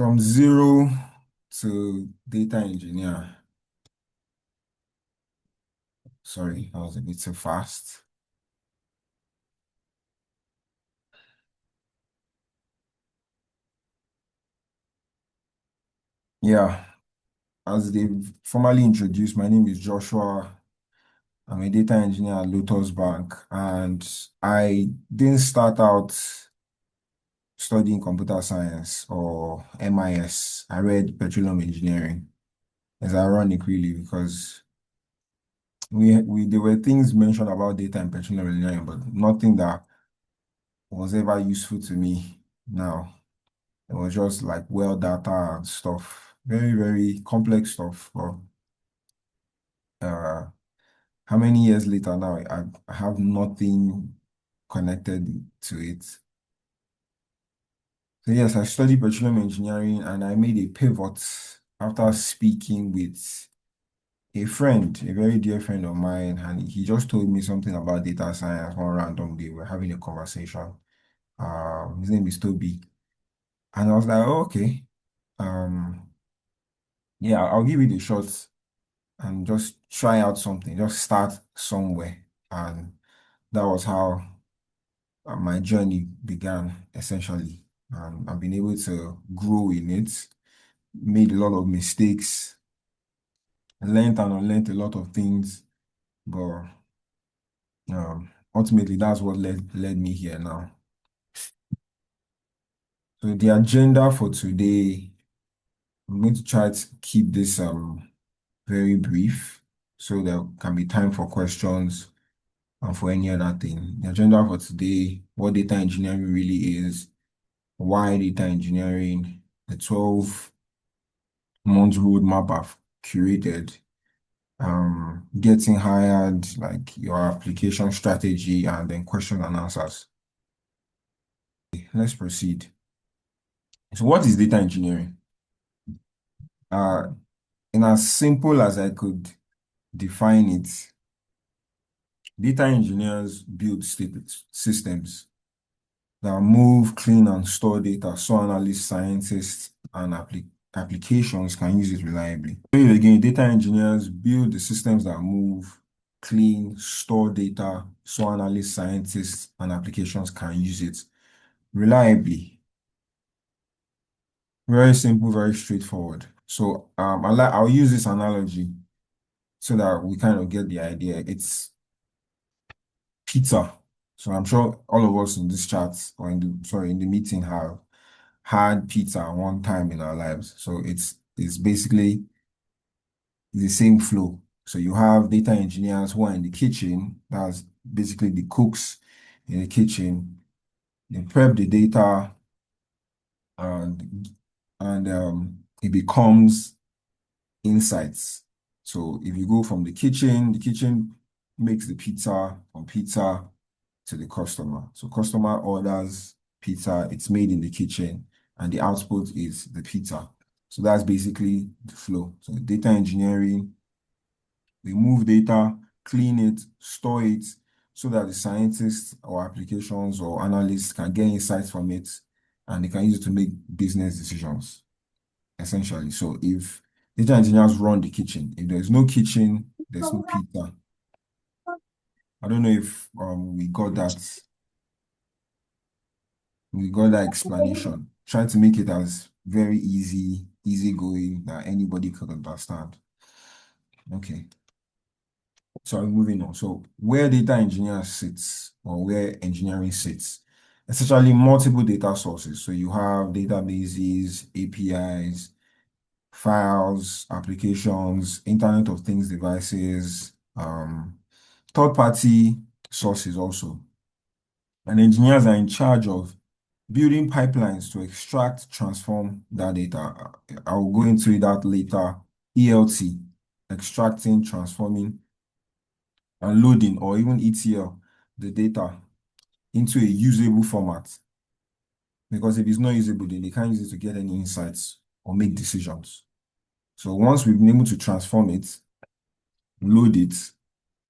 From zero to data engineer. Sorry, I was a bit too fast. Yeah, as they've formally introduced, my name is Joshua. I'm a data engineer at Lotus Bank, and I didn't start out studying computer science or MIS. I read petroleum engineering. It's ironic, really, because we there were things mentioned about data and petroleum engineering, but nothing that was ever useful to me now. It was just like well data and stuff, very, very complex stuff. But uh, how many years later now, I have nothing connected to it. So yes, I studied petroleum engineering and I made a pivot after speaking with a friend, a very dear friend of mine, and he just told me something about data science one random day. We're having a conversation. His name is Toby. And I was like, oh, okay. Um, yeah, I'll give it a shot and just try out something, just start somewhere. And that was how my journey began, essentially. I've been able to grow in it, made a lot of mistakes, learned and unlearned a lot of things, but ultimately that's what led me here now. So the agenda for today, I'm going to try to keep this very brief so there can be time for questions and for any other thing. The agenda for today, what data engineering really is, why data engineering, the 12 month roadmap I've curated, getting hired, like your application strategy, and then question and answers. Let's proceed. So, what is data engineering? Uh, in as simple as I could define it, data engineers build systems that move, clean, and store data so analysts, scientists, and applications can use it reliably. So again, data engineers build the systems that move, clean, store data so analysts, scientists, and applications can use it reliably. Very simple, very straightforward. So I'll use this analogy so that we kind of get the idea. It's pizza. So I'm sure all of us in this chat or in the meeting have had pizza one time in our lives. So it's basically the same flow. So you have data engineers who are in the kitchen, that's basically the cooks in the kitchen. They prep the data and it becomes insights. So if you go from the kitchen makes the pizza from pizza to the customer. So customer orders pizza, it's made in the kitchen, and the output is the pizza. So that's basically the flow. So data engineering, we move data, clean it, store it, so that the scientists or applications or analysts can get insights from it and they can use it to make business decisions, essentially. So if data engineers run the kitchen, if there's no kitchen, there's no pizza. I don't know if we got that explanation. Trying to make it as very easy going that anybody could understand. Okay, so I'm moving on. So where data engineer sits or where engineering sits, essentially multiple data sources. So you have databases, APIs, files, applications, Internet of Things devices, third-party sources also. And engineers are in charge of building pipelines to extract, transform that data. I'll go into that later. ELT, extracting, transforming, and loading, or even ETL, the data into a usable format. Because if it's not usable, then they can't use it to get any insights or make decisions. So once we've been able to transform it, load it,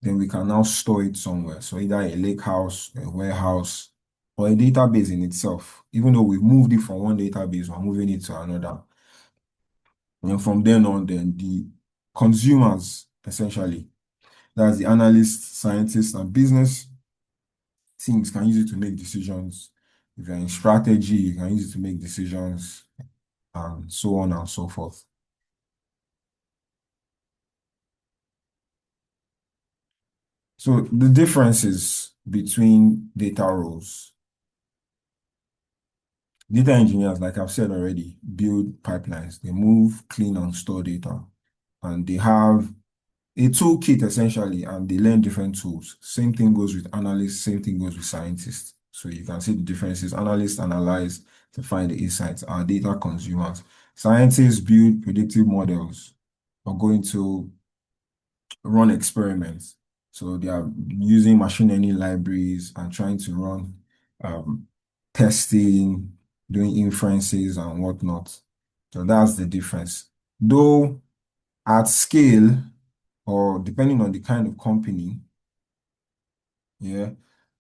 then we can now store it somewhere. So either a lake house, a warehouse, or a database in itself. Even though we've moved it from one database, we're moving it to another. And from then on, then the consumers, essentially, that's the analysts, scientists, and business teams can use it to make decisions. If you're in strategy, you can use it to make decisions, and so on and so forth. So the differences between data roles. Data engineers, like I've said already, build pipelines. They move, clean, and store data. And they have a toolkit essentially, and they learn different tools. Same thing goes with analysts, same thing goes with scientists. So you can see the differences. Analysts analyze to find the insights. Our data consumers. Scientists build predictive models or going to run experiments. So they are using machine learning libraries and trying to run um, testing, doing inferences and whatnot. So that's the difference. Though at scale, or depending on the kind of company, yeah,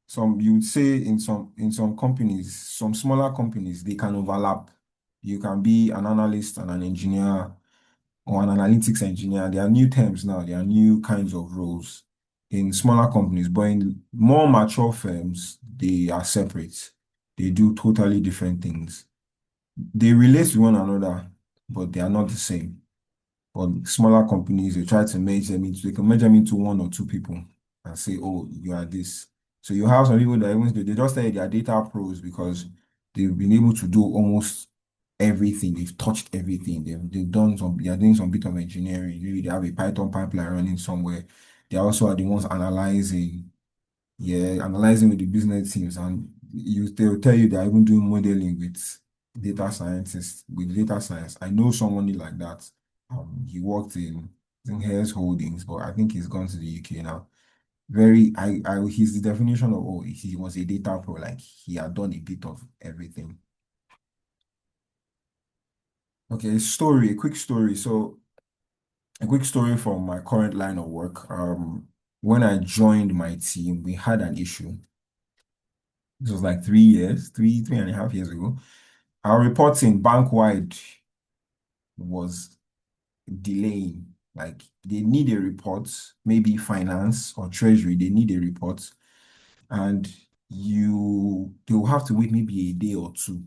some you would say in some companies, some smaller companies, they can overlap. You can be an analyst and an engineer or an analytics engineer. There are new terms now, there are new kinds of roles in smaller companies, but in more mature firms, they are separate. They do totally different things. They relate to one another, but they are not the same. But smaller companies, they try to merge them into, they can merge them into one or two people and say, oh, you are this. So you have some people that even they just say they are data pros because they've been able to do almost everything. They've touched everything. They've done some, they are doing some bit of engineering. Maybe they have a Python pipeline running somewhere. They also are the ones analyzing, yeah, analyzing with the business teams, and they'll tell you they're even doing modeling with data scientists, with data science. I know somebody like that. He worked in, I think, Hares Holdings, but I think he's gone to the UK now. He's the definition of, oh, he was a data pro, like he had done a bit of everything. Okay, story, a quick story. So, a quick story from my current line of work. When I joined my team, we had an issue. This was like 3 years, three and a half years ago. Our reporting bank-wide was delaying. Like they need a report, maybe finance or treasury, they need a report, and they will have to wait maybe a day or two.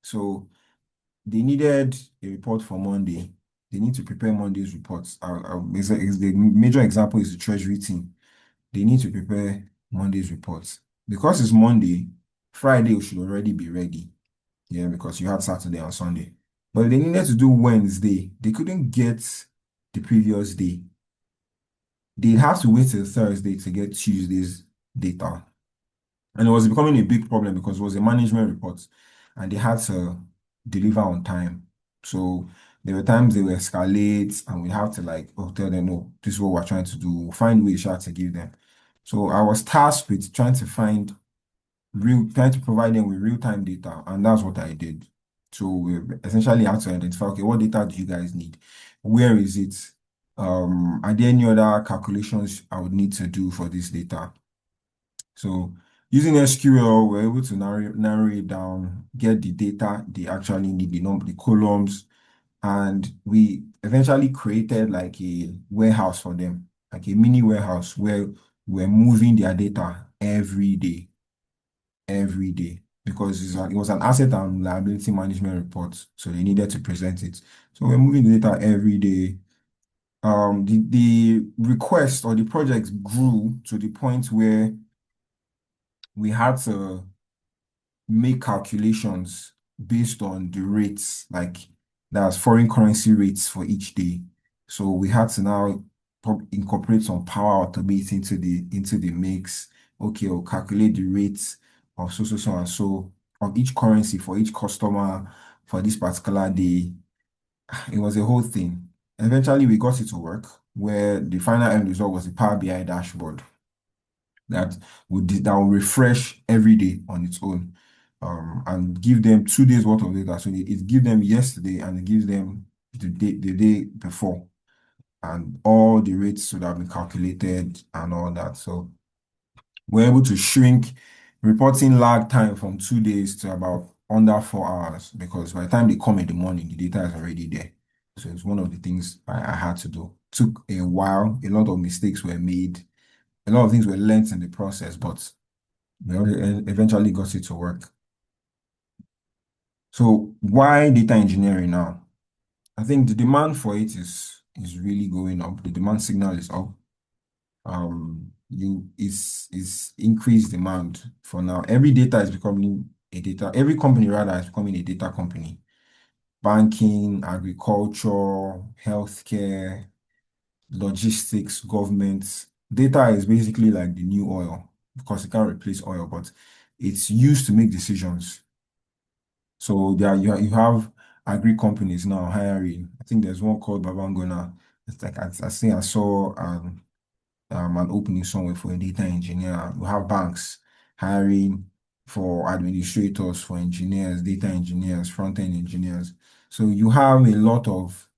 So they needed a report for Monday. They need to prepare Monday's reports. The major example is the treasury team. They need to prepare Monday's reports. Because it's Monday, Friday should already be ready. Yeah, because you had Saturday and Sunday. But they needed to do Wednesday. They couldn't get the previous day. They'd have to wait till Thursday to get Tuesday's data. And it was becoming a big problem because it was a management report and they had to deliver on time. So there were times they would escalate and we have to like, oh, tell them, no, this is what we're trying to do. We'll find ways to give them. So I was tasked with trying to provide them with real-time data, and that's what I did. So we essentially had to identify, okay, what data do you guys need? Where is it? Are there any other calculations I would need to do for this data? So using SQL, we're able to narrow it down, get the data they actually need, the columns, and we eventually created like a warehouse for them, like a mini warehouse where we're moving their data every day because it was an asset and liability management report, so they needed to present it. So we're moving the data every day. The request or the project grew to the point where we had to make calculations based on the rates, like that's foreign currency rates for each day. So we had to now incorporate some power automate into the mix. Okay, we'll calculate the rates of so and so of each currency for each customer for this particular day. It was a whole thing. Eventually, we got it to work where the final end result was a Power BI dashboard that will refresh every day on its own, and give them 2 days worth of data. So it gives them yesterday and it gives them the day before, and all the rates should have been calculated and all that. So we're able to shrink reporting lag time from 2 days to about under 4 hours because by the time they come in the morning, the data is already there. So it's one of the things I had to do. Took a while, a lot of mistakes were made, a lot of things were learnt in the process, but eventually got it to work. So why data engineering now? I think the demand for it is really going up. The demand signal is up. You is increased demand for now. Every data is becoming a data. Every company rather is becoming a data company. Banking, agriculture, healthcare, logistics, government. Data is basically like the new oil because it can't replace oil, but it's used to make decisions. So there you have agri companies now hiring. I think there's one called Babangona. It's like I think I saw an opening somewhere for a data engineer. We have banks hiring for administrators, for engineers, data engineers, front-end engineers. So you have a lot of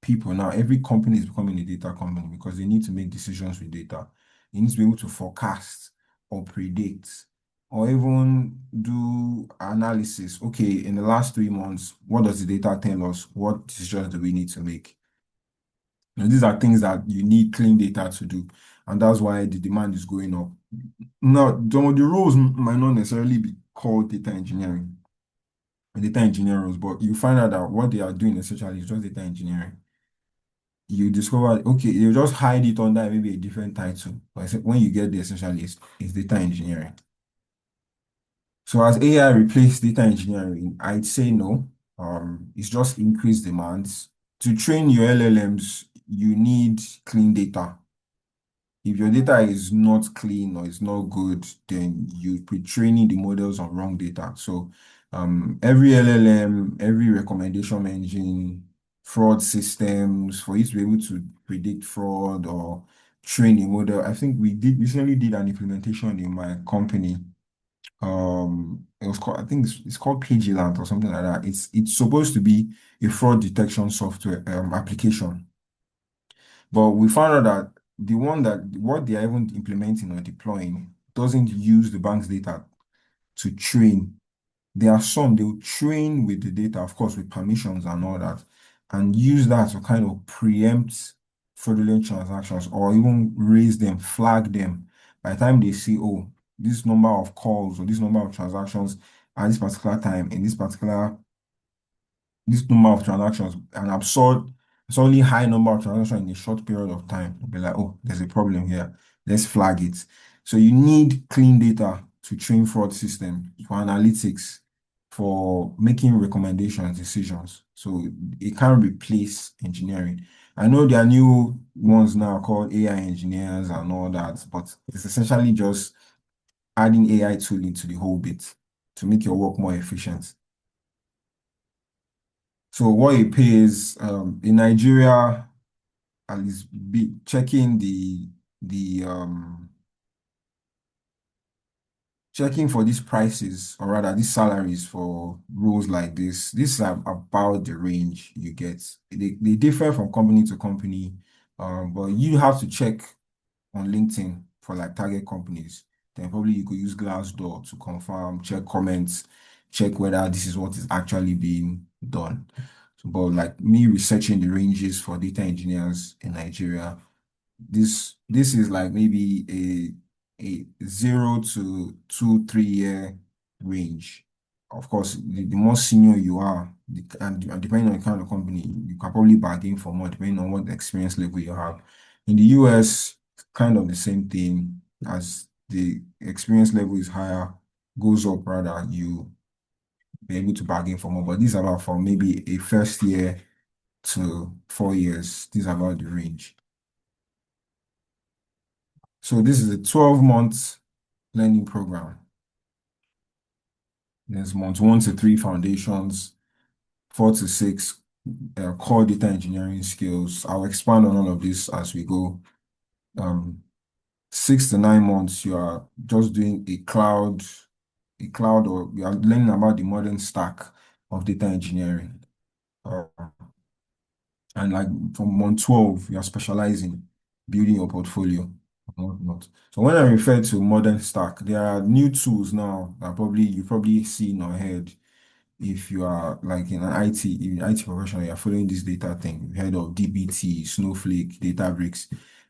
people now. Every company is becoming a data company because they need to make decisions with data. They need to be able to forecast or predict or even do analysis. Okay, in the last 3 months, what does the data tell us? What decisions do we need to make? These are things that you need clean data to do, and that's why the demand is going up. Now, some of the roles might not necessarily be called data engineer roles, but you find out that what they are doing essentially is just data engineering. You discover, okay, you just hide it under maybe a different title, but when you get there, essentially, it's data engineering. So as AI replaced data engineering, I'd say no. It's just increased demands. To train your LLMs, you need clean data. If your data is not clean or it's not good, then you be training the models on wrong data. So every LLM, every recommendation engine, fraud systems, for you to be able to predict fraud or train a model. I think we did recently did an implementation in my company. It was called, I think it's called Pagelant or something like that. It's supposed to be a fraud detection software application. But we found out that the one that what they are even implementing or deploying doesn't use the bank's data to train. There are some they'll train with the data, of course, with permissions and all that, and use that to kind of preempt fraudulent transactions or even raise them, flag them. By the time they see, oh, this number of calls or this number of transactions at this particular time in this number of transactions, an absurdly high number of transactions in a short period of time, you'll be like, oh, there's a problem here. Let's flag it. So you need clean data to train fraud system for analytics, for making recommendations, decisions. So it can't replace engineering. I know there are new ones now called AI engineers and all that, but it's essentially just adding AI tool into the whole bit to make your work more efficient. So what it pays in Nigeria, at least be checking checking for these prices or rather these salaries for roles like this. This is about the range you get. They differ from company to company, but you have to check on LinkedIn for like target companies. Then probably you could use Glassdoor to confirm, check comments, check whether this is what is actually being done. So, but like me researching the ranges for data engineers in Nigeria, this is like maybe a 0 to 2, 3 year range. Of course, the more senior you are, and depending on the kind of company, you can probably bargain for more depending on what experience level you have. In the US, kind of the same thing as the experience level is higher, goes up rather, you be able to bargain for more. But these are about from maybe a first year to 4 years. These are about the range. So this is a 12-month learning program. There's month 1 to 3 foundations, 4 to 6 core data engineering skills. I'll expand on all of this as we go. 6 to 9 months, you are just doing a cloud, or you are learning about the modern stack of data engineering. Uh, and like from month 12, you are specializing, building your portfolio. and whatnot. So when I refer to modern stack, there are new tools now that probably you probably seen or heard if you are like in an IT, in IT professional, you're following this data thing. You've heard of DBT, Snowflake, Databricks,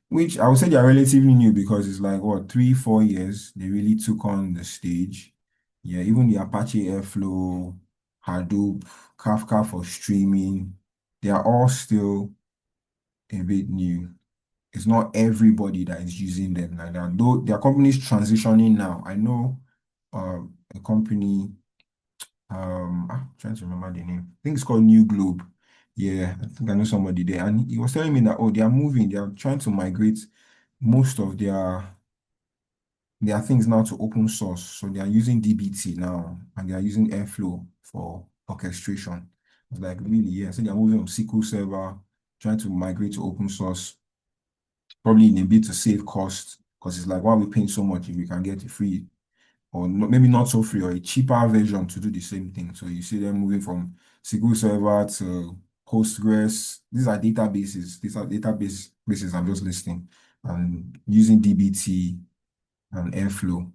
which I would say they are relatively new because it's like what 3, 4 years they really took on the stage. Yeah, even the Apache Airflow, Hadoop, Kafka for streaming, they are all still a bit new. It's not everybody that is using them like that. Though there are companies transitioning now. I know a company, trying to remember the name. I think it's called New Globe. Yeah, I think I know somebody there. And he was telling me that, oh, they are moving, they are trying to migrate most of their things now to open source. So they are using DBT now and they are using Airflow for orchestration. I was like, really? Yeah. So they are moving from SQL Server, trying to migrate to open source, probably in a bit to save cost because it's like, why are we paying so much if we can get it free? Or maybe not so free or a cheaper version to do the same thing. So you see them moving from SQL Server to Postgres. These are databases. These are bases I'm just listing and using DBT and Airflow.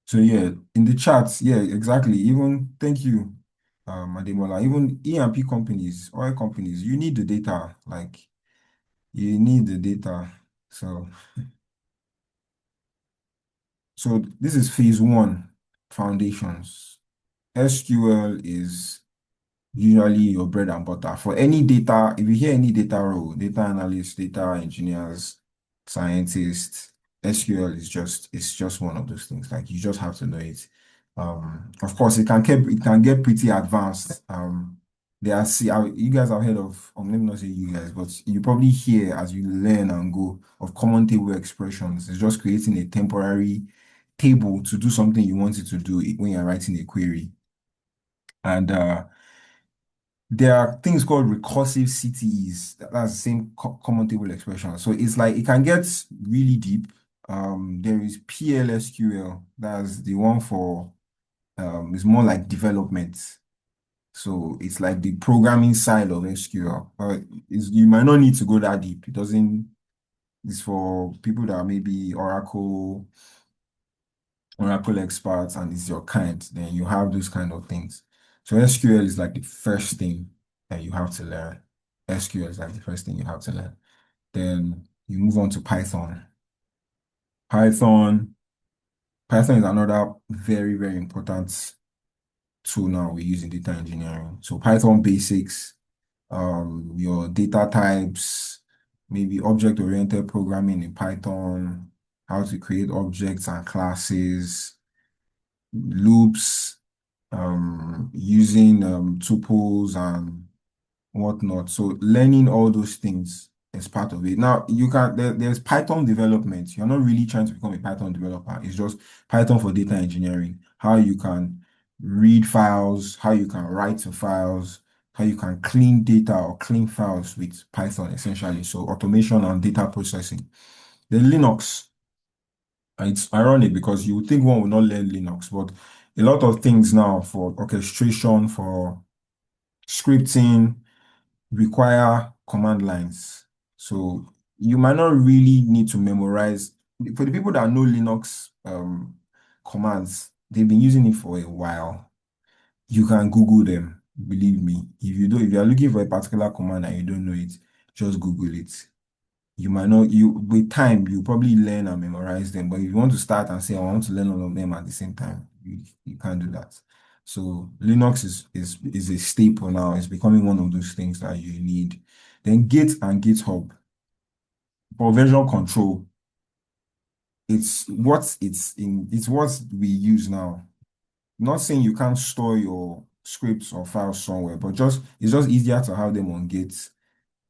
So yeah, in the chat, yeah, exactly. Even thank you, Ademola. Even E&P companies, oil companies, you need the data. Like you need the data. So so this is phase one, foundations. SQL is usually your bread and butter. For any data, if you hear any data role, data analysts, data engineers, scientists, SQL is just one of those things. Like you just have to know it. Of course, it can get pretty advanced. There are you guys have heard of, let me not say you guys, but you probably hear as you learn and go of common table expressions. It's just creating a temporary table to do something you want it to do when you're writing a query. And there are things called recursive CTEs. That's the same common table expression. So it's like it can get really deep. There is PLSQL. That's the one for it's more like development. So it's like the programming side of SQL. You might not need to go that deep. It doesn't. It's for people that are maybe Oracle experts, and it's your kind. Then you have those kind of things. So SQL is like the first thing that you have to learn. SQL is like the first thing you have to learn. Then you move on to Python. Python, Python is another very, very important tool now we use in data engineering. So Python basics, your data types, maybe object-oriented programming in Python, how to create objects and classes, loops, using tuples and whatnot. So learning all those things is part of it. Now there's Python development. You're not really trying to become a Python developer. It's just Python for data engineering. How you can read files, how you can write to files, how you can clean data or clean files with Python essentially. So automation and data processing. Then Linux. It's ironic because you would think one would not learn Linux, but a lot of things now for orchestration, for scripting, require command lines. So you might not really need to memorize. For the people that know Linux commands, they've been using it for a while. You can Google them, believe me. If you are looking for a particular command and you don't know it, just Google it. You might not you with time you probably learn and memorize them, but if you want to start and say I want to learn all of them at the same time, you can't do that. So Linux is a staple now. It's becoming one of those things that you need. Then Git and GitHub for version control. It's what we use now. Not saying you can't store your scripts or files somewhere, but just it's just easier to have them on Git.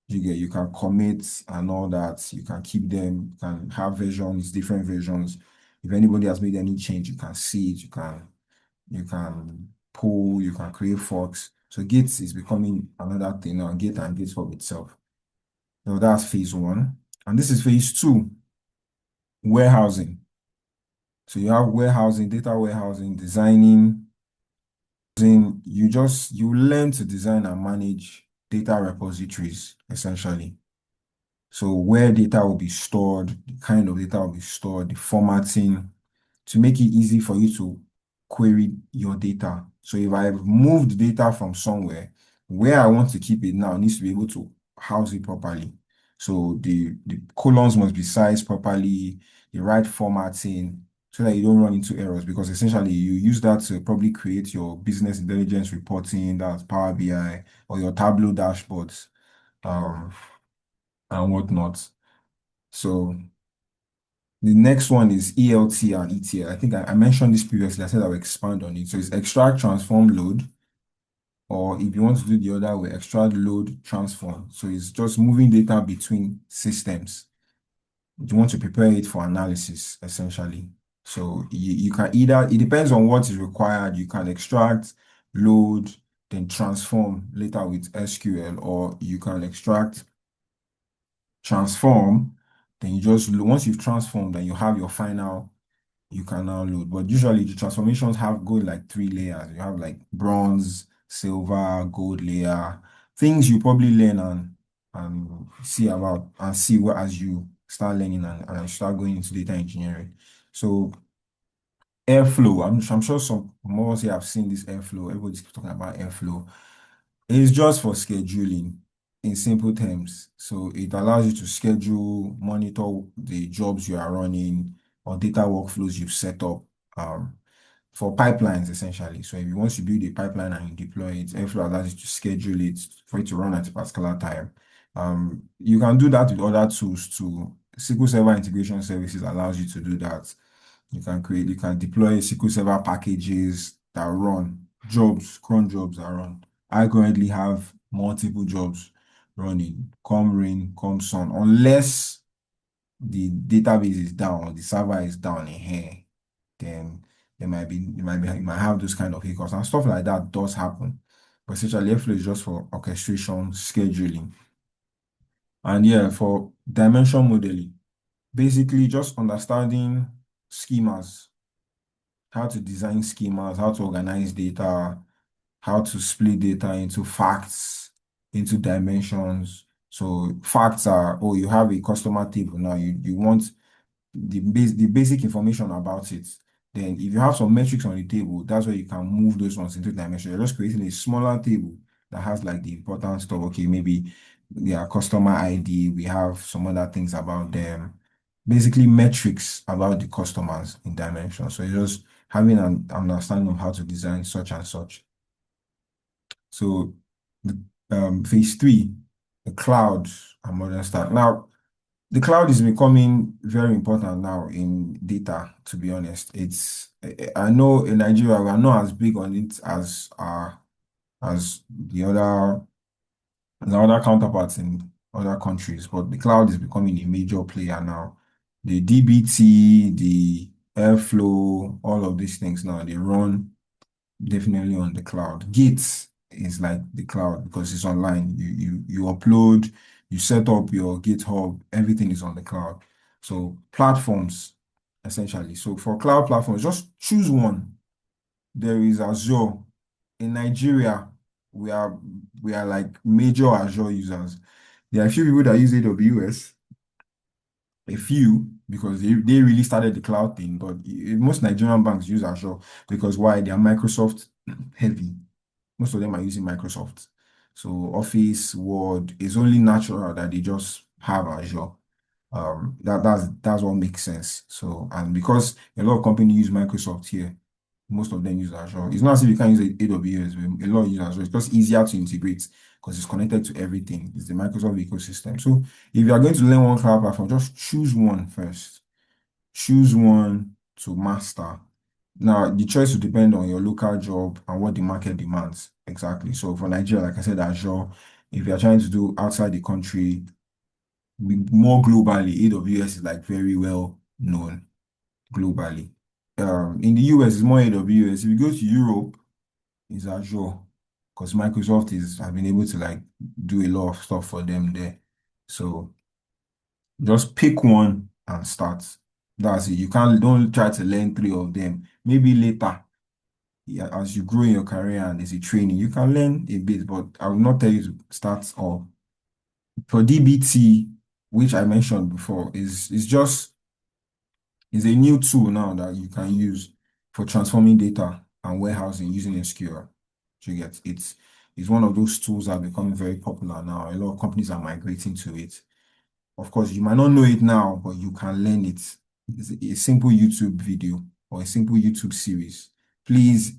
You can commit and all that. You can keep them, you can have versions, different versions. If anybody has made any change, you can see it, you can pull, you can create forks. So Git is becoming another thing now, Git and GitHub itself. So that's phase one. And this is phase two, warehousing. So you have warehousing, data warehousing, designing. You learn to design and manage data repositories, essentially. So where data will be stored, the kind of data will be stored, the formatting, to make it easy for you to query your data. So if I've moved data from somewhere, where I want to keep it now needs to be able to house it properly. So the columns must be sized properly, the right formatting, so that you don't run into errors. Because essentially you use that to probably create your business intelligence reporting, that's Power BI, or your Tableau dashboards, um, and whatnot. So the next one is ELT and ETL. I think I mentioned this previously. I said I'll expand on it. So it's extract, transform, load, or if you want to do the other way, extract, load, transform. So it's just moving data between systems. You want to prepare it for analysis, essentially. So you can either, it depends on what is required. You can extract, load, then transform later with SQL, or you can extract, transform, then you just, once you've transformed, then you have your final, you can now load. But usually the transformations have go like three layers. You have like bronze, silver, gold layer, things you probably learn and see about and see what as you start learning and start going into data engineering. So Airflow, I'm sure some more of us here have seen this Airflow. Everybody's talking about Airflow. It's just for scheduling in simple terms. So it allows you to schedule, monitor the jobs you are running or data workflows you've set up for pipelines essentially. So if you want to build a pipeline and you deploy it, Airflow allows you to schedule it for it to run at a particular time. You can do that with other tools too. SQL Server Integration Services allows you to do that. You can deploy SQL Server packages that run jobs, cron jobs that run. I currently have multiple jobs running, come rain, come sun, unless the database is down or the server is down in here, then you might have those kind of hiccups and stuff like that does happen. But essentially, Airflow is just for orchestration, scheduling, and yeah, for dimension modeling, basically just understanding schemas, how to design schemas, how to organize data, how to split data into facts, into dimensions. So facts are, oh, you have a customer table now. You want the basic information about it. Then if you have some metrics on the table, that's where you can move those ones into dimension. You're just creating a smaller table that has like the important stuff. Okay, maybe their customer ID, we have some other things about them. Basically metrics about the customers in dimension. So you're just having an understanding of how to design such and such. So the phase three, the cloud and modern stack. Now, the cloud is becoming very important now in data, to be honest. I know in Nigeria we are not as big on it as the other counterparts in other countries, but the cloud is becoming a major player now. The DBT, the Airflow, all of these things now, they run definitely on the cloud. Git is like the cloud because it's online. You upload, you set up your GitHub, everything is on the cloud. So platforms, essentially. So for cloud platforms, just choose one. There is Azure. In Nigeria, we are we are like major Azure users. There are a few people that use AWS, a few because they really started the cloud thing, but most Nigerian banks use Azure because why? They are Microsoft heavy. Most of them are using Microsoft. So Office, Word, is only natural that they just have Azure. That's what makes sense. So, and because a lot of companies use Microsoft here, most of them use Azure. It's not as if you can use AWS, but a lot use Azure. It's just easier to integrate because it's connected to everything. It's the Microsoft ecosystem. So if you are going to learn one cloud platform, just choose one first. Choose one to master. Now, the choice will depend on your local job and what the market demands. Exactly. So for Nigeria, like I said, Azure, if you're trying to do outside the country, more globally, AWS is like very well known globally. In the US, it's more AWS. If you go to Europe, it's Azure because Microsoft is have been able to like do a lot of stuff for them there. So just pick one and start. That's it. You can't don't try to learn three of them. Maybe later, yeah, as you grow in your career and there's a training, you can learn a bit, but I will not tell you to start all. For DBT, which I mentioned before, is just is a new tool now that you can use for transforming data and warehousing using SQL. You get it's one of those tools that are becoming very popular now. A lot of companies are migrating to it. Of course, you might not know it now, but you can learn it. It's a simple YouTube video or a simple YouTube series. Please,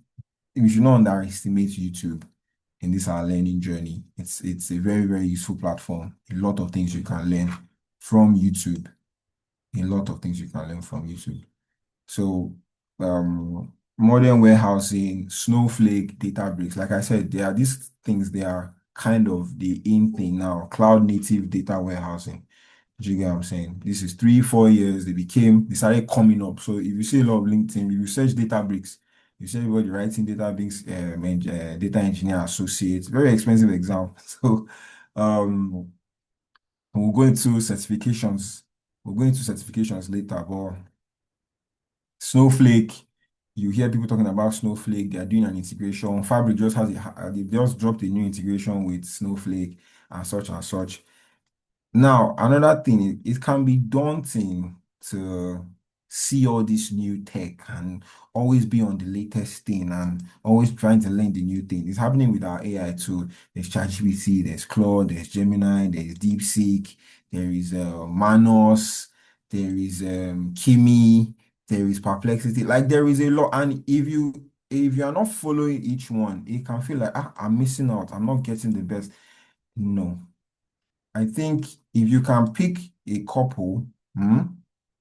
we should not underestimate YouTube in this our learning journey. It's a very, very useful platform. A lot of things you can learn from YouTube. A lot of things you can learn from YouTube. So, modern warehousing, Snowflake, Databricks, like I said, there are these things, they are kind of the in thing now, cloud native data warehousing. Do you get what I'm saying? This is 3, 4 years, they started coming up. So if you see a lot of LinkedIn, if you search Databricks, you see everybody writing Databricks, data engineer associate, very expensive exam. So, um, we'll go into certifications. We'll go into certifications later, but Snowflake, you hear people talking about Snowflake, they are doing an integration. Fabric just they just dropped a new integration with Snowflake and such and such. Now, another thing, it can be daunting to see all this new tech and always be on the latest thing and always trying to learn the new thing. It's happening with our AI too. There's ChatGPT, there's Claude, there's Gemini, there's DeepSeek, there is Manos, there is Kimi, there is Perplexity. Like there is a lot. And if you are not following each one, it can feel like I'm missing out. I'm not getting the best. No. I think if you can pick a couple,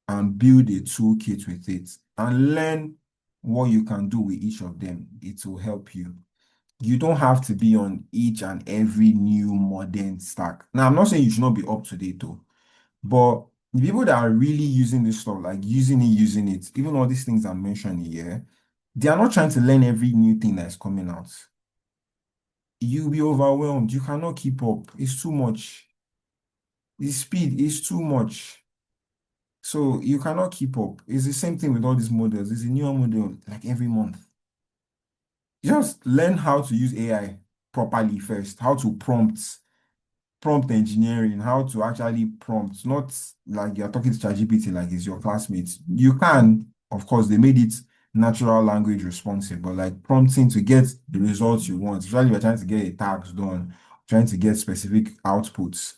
and build a toolkit with it and learn what you can do with each of them, it will help you. You don't have to be on each and every new modern stack. Now, I'm not saying you should not be up to date though, but the people that are really using this stuff, like using it, even all these things I'm mentioning here, they are not trying to learn every new thing that's coming out. You'll be overwhelmed. You cannot keep up. It's too much. The speed is too much. So you cannot keep up. It's the same thing with all these models. It's a newer model like every month. Just learn how to use AI properly first, how to prompt engineering, how to actually prompt, not like you're talking to ChatGPT like it's your classmates. You can, of course, they made it natural language responsive, but like prompting to get the results you want, especially if you're trying to get a task done, trying to get specific outputs.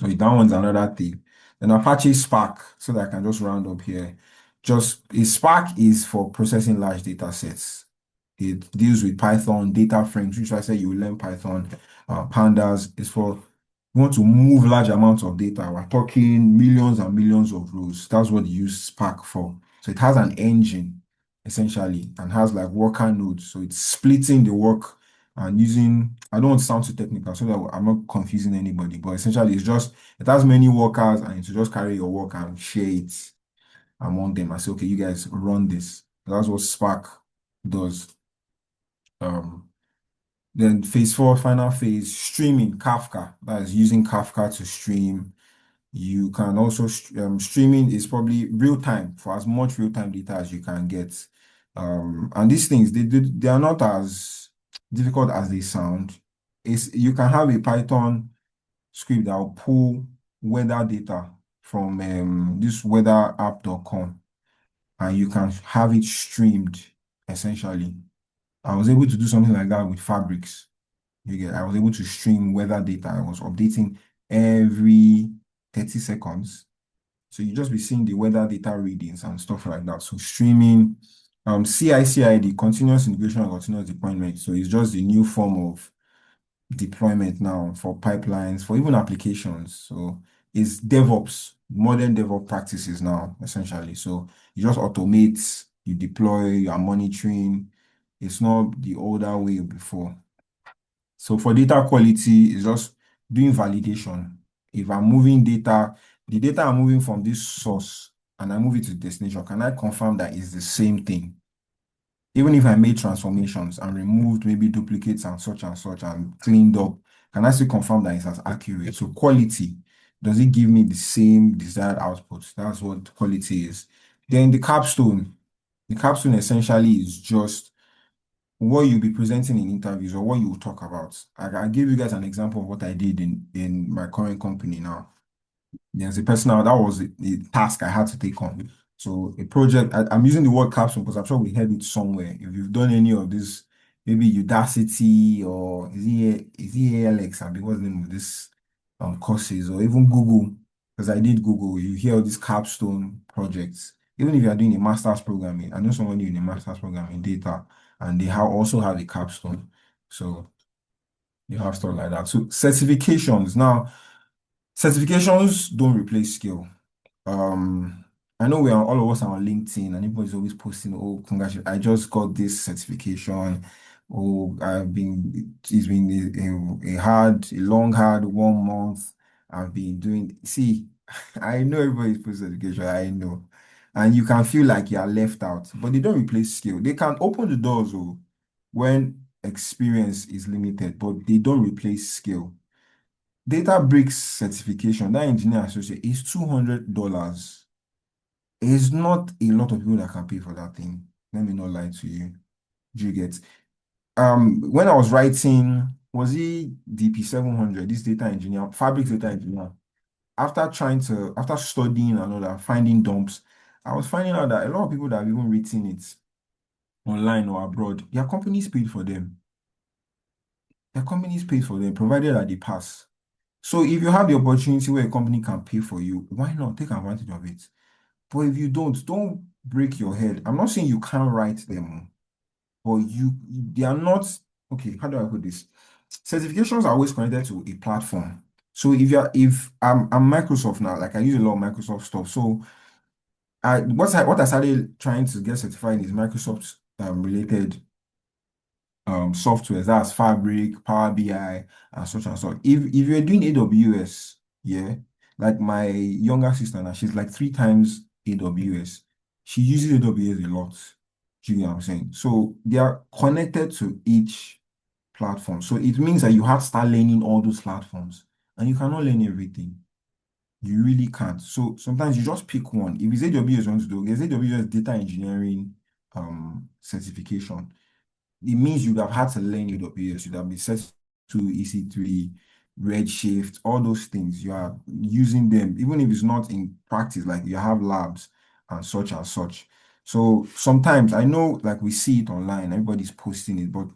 So that one's another thing. Then Apache Spark, so that I can just round up here. Just a Spark is for processing large data sets. It deals with Python data frames, which I said you will learn Python. Pandas is for you want to move large amounts of data. We're talking millions and millions of rows. That's what you use Spark for. So it has an engine essentially and has like worker nodes. So it's splitting the work and using, I don't want to sound too technical so that I'm not confusing anybody, but essentially it's just, it has many workers and to just carry your work and share it among them. I say, okay, you guys run this. That's what Spark does. Um, then phase four, final phase, streaming Kafka. That is using Kafka to stream. You can also, streaming is probably real time for as much real time data as you can get. And these things, they are not as difficult as they sound. You can have a Python script that will pull weather data from this weatherapp.com and you can have it streamed essentially. I was able to do something like that with Fabrics. I was able to stream weather data. I was updating every 30 seconds. So you just be seeing the weather data readings and stuff like that. So streaming, CI/CD, continuous integration and continuous deployment. So it's just the new form of deployment now for pipelines, for even applications. So it's DevOps, modern DevOps practices now, essentially. So you just automate, you deploy, you are monitoring. It's not the older way before. So for data quality, it's just doing validation. If I'm moving data, the data I'm moving from this source and I move it to destination, can I confirm that it's the same thing? Even if I made transformations and removed maybe duplicates and such and cleaned up, can I still confirm that it's as accurate? So quality, does it give me the same desired output? That's what quality is. Then the capstone essentially is just what you'll be presenting in interviews or what you will talk about. I give you guys an example of what I did in my current company now. There's a personal, that was a task I had to take on. So a project, I'm using the word capstone because I'm sure we heard it somewhere. If you've done any of this, maybe Udacity or is it ALX? I mean, what's the name of this courses, or even Google, because I did Google, you hear all these capstone projects. Even if you are doing a master's programming, I know somebody in a master's program in data, and they also have a capstone. So you have stuff like that. So certifications. Now, certifications don't replace skill. Um, I know we are all of us are on LinkedIn and everybody's always posting, oh, congratulations, I just got this certification. Oh, it's been a long, hard 1 month. I've been doing, see, I know everybody's posting certification, I know. And you can feel like you are left out, but they don't replace skill. They can open the doors, oh, when experience is limited, but they don't replace skill. Databricks certification, that engineer associate is $200. It's not a lot of people that can pay for that thing. Let me not lie to you. Do you get? When I was writing, was it DP 700, this data engineer, fabric data engineer, after studying and all that, finding dumps, I was finding out that a lot of people that have even written it online or abroad, their companies paid for them. Their companies paid for them, provided that they pass. So if you have the opportunity where a company can pay for you, why not take advantage of it? But if you don't break your head. I'm not saying you can't write them, but they are not, okay, how do I put this? Certifications are always connected to a platform. So if I'm Microsoft now, like I use a lot of Microsoft stuff. So what I started trying to get certified is Microsoft related softwares. That's Fabric, Power BI, and such and such. If you're doing AWS, yeah, like my younger sister now, she's like 3 times AWS. She uses AWS a lot. Do you get what I'm saying? So they are connected to each platform. So it means that you have to start learning all those platforms, and you cannot learn everything. You really can't. So sometimes you just pick one. If it's AWS you want to do, there's AWS data engineering certification. It means you have had to learn AWS. You have been set to EC3, Redshift, all those things. You are using them, even if it's not in practice, like you have labs and such and such. So sometimes I know, like we see it online, everybody's posting it, but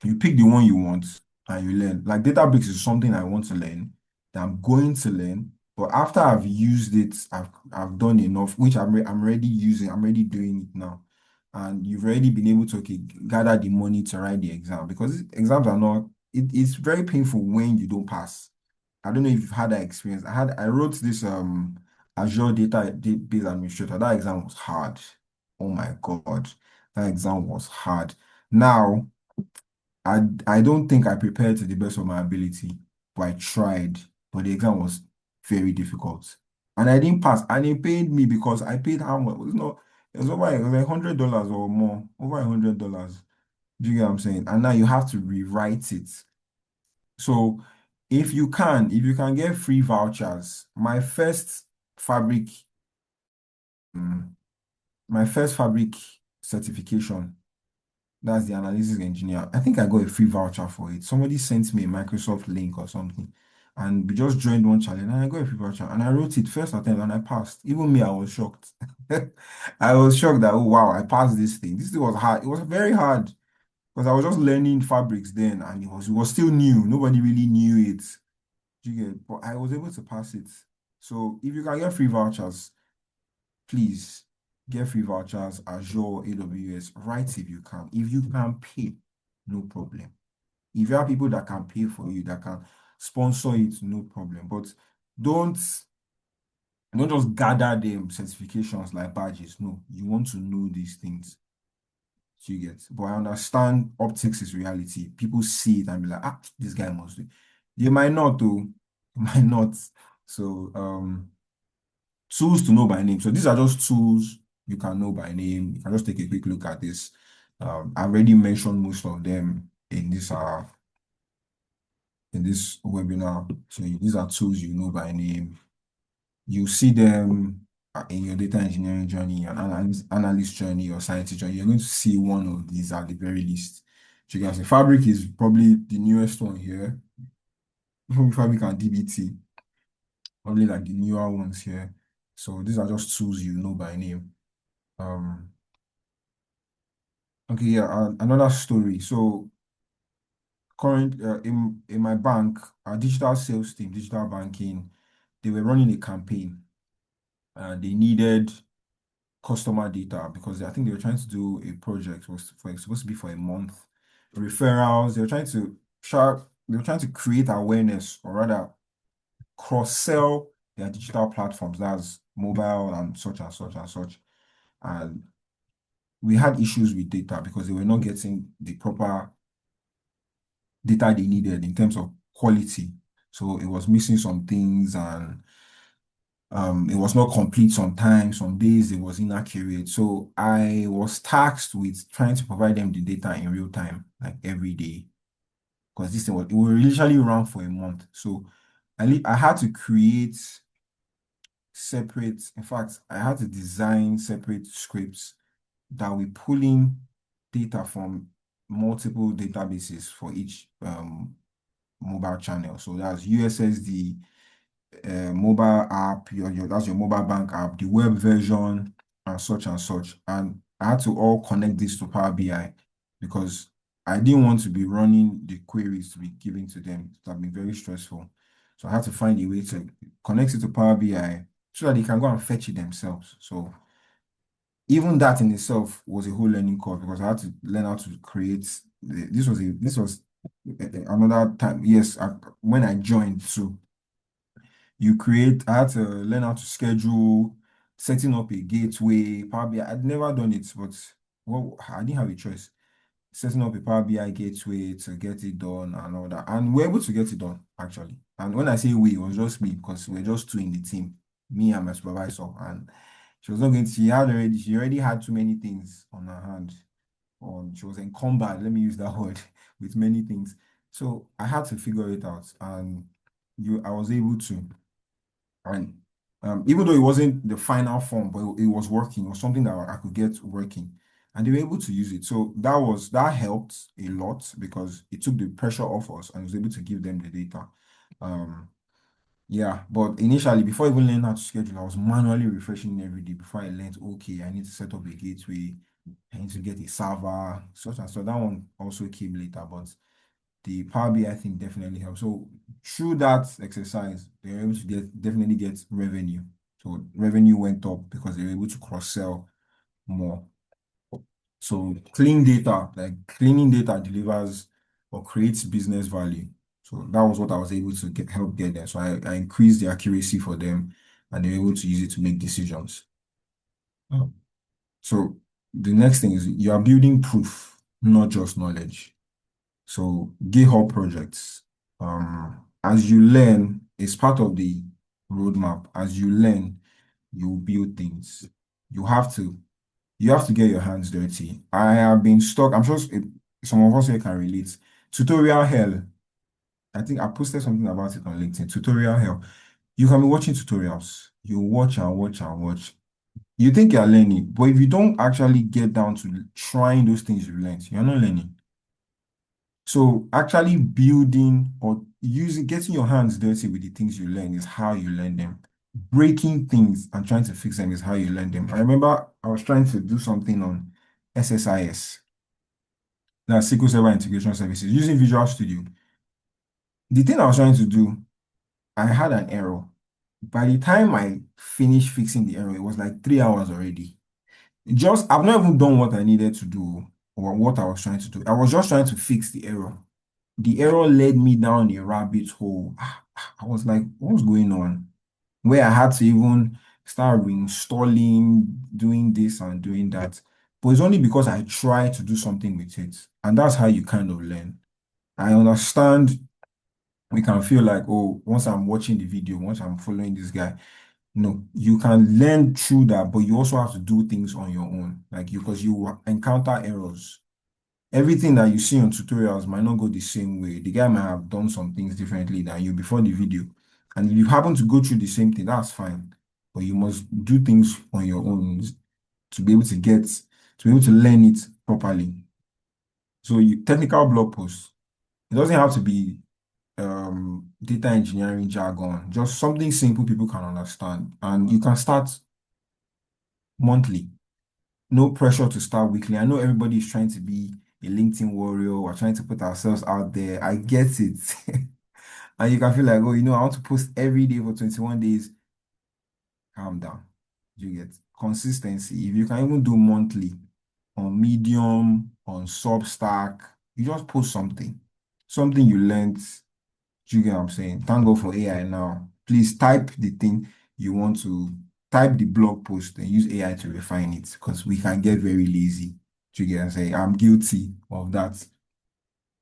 you pick the one you want and you learn. Like Databricks is something I want to learn, that I'm going to learn. But after I've used it, I've done enough, which I'm already using, I'm already doing it now. And you've already been able to, okay, gather the money to write the exam, because exams are not, it's very painful when you don't pass. I don't know if you've had that experience. I wrote this Azure database administrator. That exam was hard. Oh my God. That exam was hard. Now I don't think I prepared to the best of my ability, but I tried. But the exam was very difficult. And I didn't pass. And they paid me because I paid how much? It was like $100 or more. Over $100. Do you get what I'm saying? And now you have to rewrite it. So if you can get free vouchers, fabric, mm, my first fabric certification. That's the analysis engineer. I think I got a free voucher for it. Somebody sent me a Microsoft link or something. And we just joined one challenge and I got a free voucher. And I wrote it first attempt and I passed. Even me, I was shocked. I was shocked that, oh wow, I passed this thing. This thing was hard. It was very hard because I was just learning fabrics then and it was still new. Nobody really knew it. Do you get? But I was able to pass it. So if you can get free vouchers, please get free vouchers, Azure, AWS, right if you can. If you can pay, no problem. If you have people that can pay for you, that can sponsor it, no problem. But don't don't just gather them certifications like badges. No, you want to know these things. You get. But I understand optics is reality. People see it and be like, ah, this guy must do. They might not though. They might not. So tools to know by name. So these are just tools you can know by name. You can just take a quick look at this. I already mentioned most of them in this webinar. So these are tools you know by name. You see them. in your data engineering journey, an analyst journey, or scientist journey, you're going to see one of these at the very least. So you can say Fabric is probably the newest one here. Fabric and DBT, probably like the newer ones here. So these are just tools you know by name. Um, okay, yeah, another story. So current in my bank, our digital sales team, digital banking, they were running a campaign and they needed customer data because I think they were trying to do a project was supposed to be for a month. Referrals, they were trying to create awareness or rather cross-sell their digital platforms, that's mobile and such and such and such. And we had issues with data because they were not getting the proper data they needed in terms of quality. So it was missing some things and it was not complete sometimes, some days it was inaccurate. So I was tasked with trying to provide them the data in real time, like every day. Because this thing was, it will literally run for a month. So I had to create separate, in fact, I had to design separate scripts that we pull in data from multiple databases for each mobile channel. So that's USSD, mobile app, your that's your mobile bank app, the web version, and such and such. And I had to all connect this to Power BI because I didn't want to be running the queries to be given to them. It would have been very stressful. So I had to find a way to connect it to Power BI so that they can go and fetch it themselves. So even that in itself was a whole learning curve because I had to learn how to create. Another time. Yes, when I joined, so I had to learn how to schedule, setting up a gateway, Power BI. I'd never done it, but well, I didn't have a choice. Setting up a Power BI gateway to get it done and all that. And we're able to get it done, actually. And when I say we, it was just me because we're just two in the team, me and my supervisor. And she was not going to, she already had too many things on her hand. She was encumbered, let me use that word, with many things. So I had to figure it out. And I was able to. And even though it wasn't the final form, but it was working, it was something that I could get working. And they were able to use it. So that helped a lot because it took the pressure off us and was able to give them the data. Um, yeah, but initially, before even learning how to schedule, I was manually refreshing every day before I learned, okay, I need to set up a gateway, I need to get a server, such and so. That one also came later, but the Power BI thing definitely helps. So through that exercise, they were able to definitely get revenue. So revenue went up because they were able to cross-sell more. So clean data, like cleaning data delivers or creates business value. So that was what I was able to help get there. So I increased the accuracy for them and they were able to use it to make decisions. Oh. So the next thing is you are building proof, not just knowledge. So GitHub projects, as you learn, it's part of the roadmap. As you learn, you build things. You have to, you have to get your hands dirty. I have been stuck. I'm sure some of us here can relate. Tutorial hell. I think I posted something about it on LinkedIn. Tutorial hell. You can be watching tutorials. You watch and watch and watch. You think you're learning, but if you don't actually get down to trying those things you learned, you're not learning. So actually building or getting your hands dirty with the things you learn is how you learn them. Breaking things and trying to fix them is how you learn them. I remember I was trying to do something on SSIS, that's SQL Server Integration Services, using Visual Studio. The thing I was trying to do, I had an error. By the time I finished fixing the error, it was like 3 hours already. I've not even done what I needed to do or what I was trying to do. I was just trying to fix the error. The error led me down a rabbit hole. I was like, what's going on? Where I had to even start reinstalling, doing this and doing that. But it's only because I tried to do something with it. And that's how you kind of learn. I understand we can feel like, oh, once I'm watching the video, once I'm following this guy. No, you can learn through that, but you also have to do things on your own. Like because you encounter errors. Everything that you see on tutorials might not go the same way. The guy might have done some things differently than you before the video. And if you happen to go through the same thing, that's fine. but you must do things on your own to be able to be able to learn it properly. So technical blog posts, it doesn't have to be data engineering jargon, just something simple people can understand. And you can start monthly. No pressure to start weekly. I know everybody is trying to be a LinkedIn warrior. We're trying to put ourselves out there. I get it. And you can feel like, oh, I want to post every day for 21 days. Calm down. You get consistency. If you can even do monthly on Medium, on Substack, you just post something you learned. Do you get what I'm saying? Thank God for AI now. Please type the thing you want to type the blog post and use AI to refine it because we can get very lazy. Do you get what I'm saying? I'm guilty of that.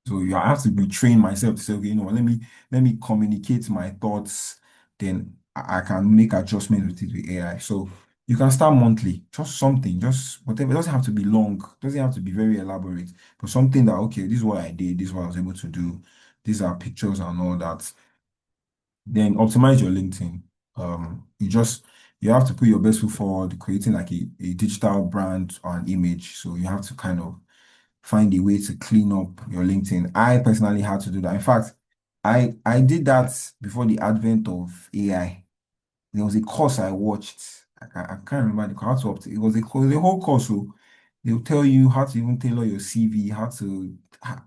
So you have to be trained myself to say, okay, let me communicate my thoughts, then I can make adjustments with it with AI. So you can start monthly, just something, just whatever. It doesn't have to be long, it doesn't have to be very elaborate, but something that okay, this is what I did, this is what I was able to do, these are pictures and all that. Then optimize your LinkedIn. You have to put your best foot forward, creating like a digital brand or an image. So you have to kind of find a way to clean up your LinkedIn. I personally had to do that. In fact, I did that before the advent of AI. There was a course I watched. I can't remember the course. It was a whole course. So they'll tell you how to even tailor your CV, how to.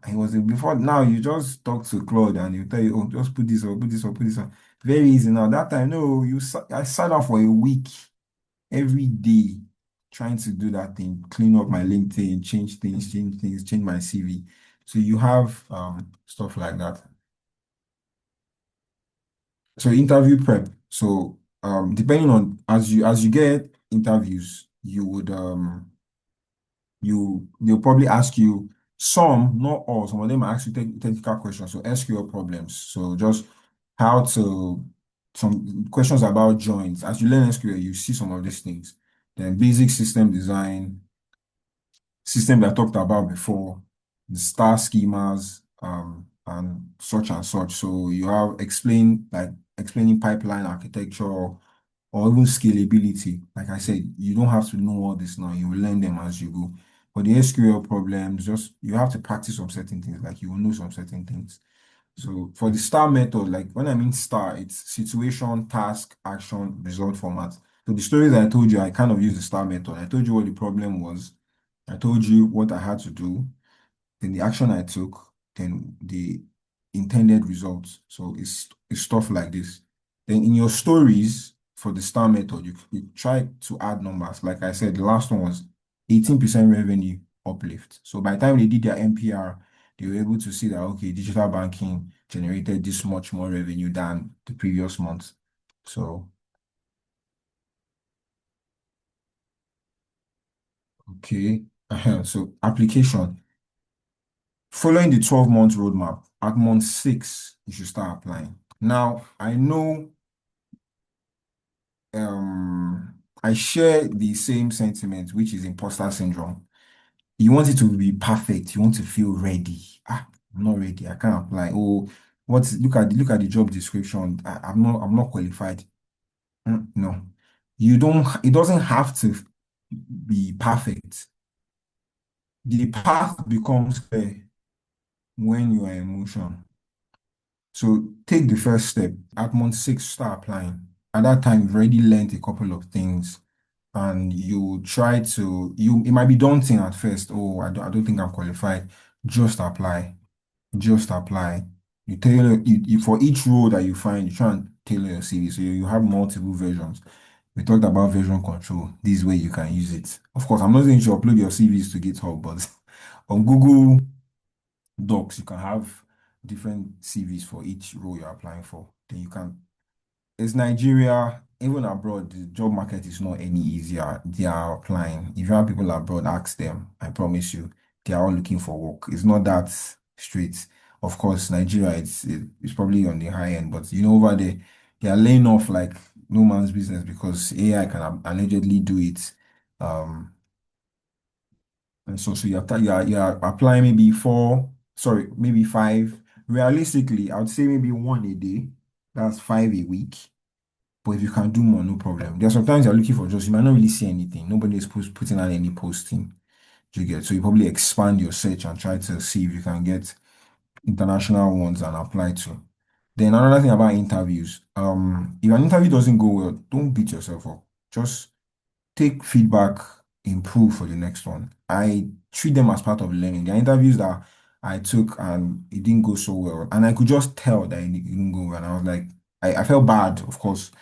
It was before now. You just talk to Claude and he'll tell you, oh, just put this or put this or put this on. Very easy now. That time, no, I sat down for a week every day trying to do that thing, clean up my LinkedIn, change my CV. So you have stuff like that. So interview prep. So depending on as you get interviews, they'll probably ask you some, not all, some of them are actually technical questions. So SQL problems. So just how to some questions about joins. As you learn SQL, you see some of these things. Then basic system design, system that I talked about before, the star schemas, and such and such. So you have explaining pipeline architecture or even scalability. Like I said, you don't have to know all this now. You will learn them as you go. For the SQL problems, just you have to practice some certain things, like you will know some certain things. So for the STAR method, like when I mean STAR, it's situation, task, action, result format. So the stories I told you, I kind of use the STAR method. I told you what the problem was. I told you what I had to do, then the action I took, then the intended results. So it's stuff like this. Then in your stories for the STAR method, you try to add numbers. Like I said, the last one was 18% revenue uplift. So by the time they did their MPR, they were able to see that okay, digital banking generated this much more revenue than the previous month. So okay. So application. Following the 12-month roadmap, at month 6, you should start applying. Now, I know I share the same sentiment, which is imposter syndrome. You want it to be perfect, you want to feel ready. I'm not ready, I can't apply. Oh, look at the job description. I'm not qualified. No. It doesn't have to be perfect. The path becomes clear when you are in motion. So take the first step. At month 6, start applying. At that time, you've already learned a couple of things, and it might be daunting at first. Oh, I don't think I'm qualified. Just apply. Just apply. You tailor for each role that you find, you try and tailor your CV. So you have multiple versions. We talked about version control. This way you can use it. Of course, I'm not saying you should upload your CVs to GitHub, but on Google Docs, you can have different CVs for each role you're applying for. Then you can. It's Nigeria, even abroad, the job market is not any easier. They are applying. If you have people abroad, ask them. I promise you, they are all looking for work. It's not that straight. Of course, Nigeria, it's probably on the high end, but over there, they are laying off like no man's business because AI can allegedly do it. Um, and so you are applying maybe four, sorry, maybe five. Realistically, I would say maybe one a day. That's five a week. But if you can do more, no problem. There are sometimes you're looking for jobs, you might not really see anything. Nobody is putting out any posting. Do you get? So you probably expand your search and try to see if you can get international ones and apply to. Then another thing about interviews, if an interview doesn't go well, don't beat yourself up. Just take feedback, improve for the next one. I treat them as part of learning. There are interviews that I took and it didn't go so well. And I could just tell that it didn't go well. And I was like, I felt bad, of course,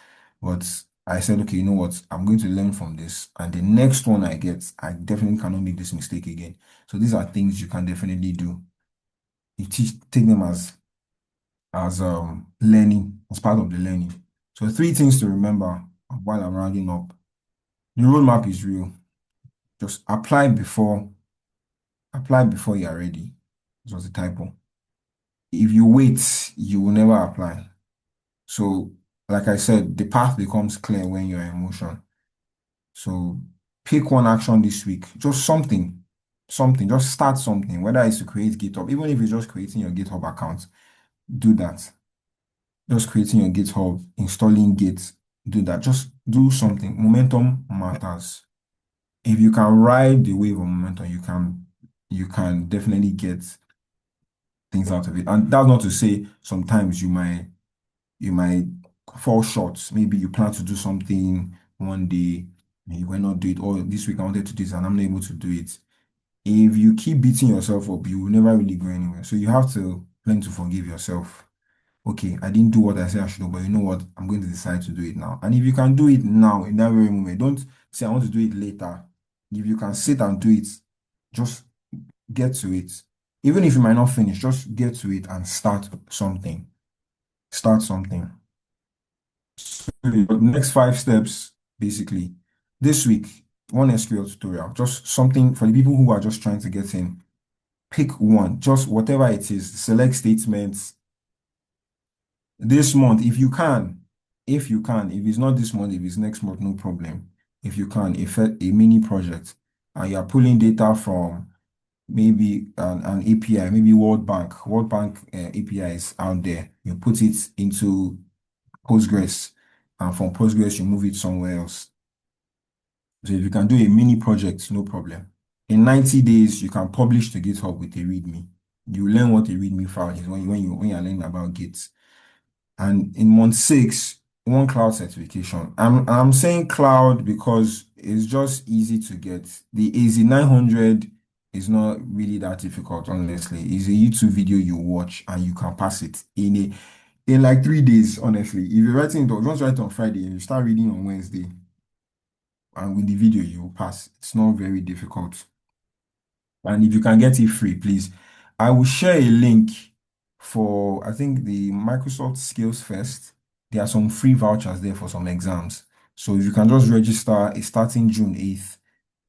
but I said, okay, you know what? I'm going to learn from this. And the next one I get, I definitely cannot make this mistake again. So these are things you can definitely do. Take them as learning, as part of the learning. So three things to remember while I'm rounding up. The roadmap is real. Just apply before you're ready. This was a typo. If you wait, you will never apply. So, like I said, the path becomes clear when you're in motion. So pick one action this week, just something, just start something, whether it's to create GitHub, even if it's just creating your GitHub account, do that. Just creating your GitHub, installing Git, do that. Just do something. Momentum matters. If you can ride the wave of momentum, you can definitely get things out of it. And that's not to say sometimes you might fall short. Maybe you plan to do something one day, and you will not do it. Or this week I wanted to do this and I'm not able to do it. If you keep beating yourself up, you will never really go anywhere. So you have to learn to forgive yourself. Okay, I didn't do what I said I should do, but you know what? I'm going to decide to do it now. And if you can do it now, in that very moment, don't say I want to do it later. If you can sit and do it, just get to it. Even if you might not finish, just get to it and start something. Start something. So the next 5 steps, basically, this week, one SQL tutorial, just something for the people who are just trying to get in. Pick one, just whatever it is, select statements this month, if it's not this month, if it's next month, no problem. If you can, if a mini project, and you're pulling data from maybe an API, maybe World Bank APIs out there, you put it into Postgres, and from Postgres, you move it somewhere else. So if you can do a mini project, no problem. In 90 days, you can publish to GitHub with a README. You learn what a README file is when you're learning about Git. And in month 6, one cloud certification. I'm saying cloud because it's just easy to get. The AZ900 is not really that difficult, honestly. It's a YouTube video you watch and you can pass it in like 3 days, honestly. If you're writing it, once you write on Friday and you start reading on Wednesday, and with the video you will pass. It's not very difficult. And if you can get it free, please. I will share a link for, I think, the Microsoft Skills Fest. There are some free vouchers there for some exams. So if you can just register, it's starting June 8th.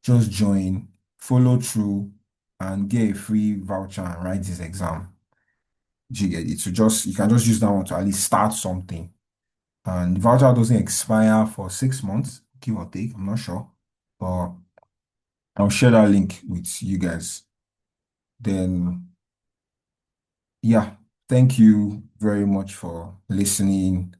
Just join, follow through, and get a free voucher and write this exam. Do you get it? So you can just use that one to at least start something. And the voucher doesn't expire for 6 months, give or take. I'm not sure. But I'll share that link with you guys. Then, yeah, thank you very much for listening.